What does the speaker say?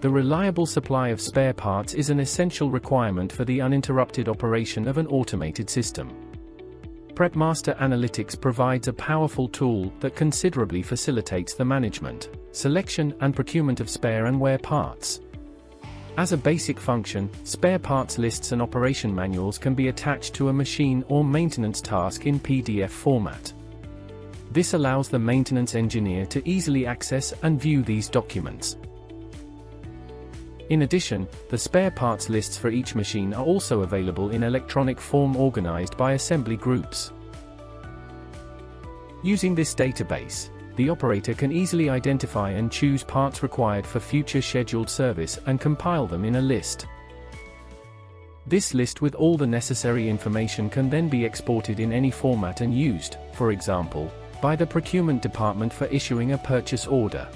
The reliable supply of spare parts is an essential requirement for the uninterrupted operation of an automated system. PrepMaster Analytics provides a powerful tool that considerably facilitates the management, selection, and procurement of spare and wear parts. As a basic function, spare parts lists and operation manuals can be attached to a machine or maintenance task in PDF format. This allows the maintenance engineer to easily access and view these documents. In addition, the spare parts lists for each machine are also available in electronic form organized by assembly groups. Using this database, the operator can easily identify and choose parts required for future scheduled service and compile them in a list. This list with all the necessary information can then be exported in any format and used, for example, by the procurement department for issuing a purchase order.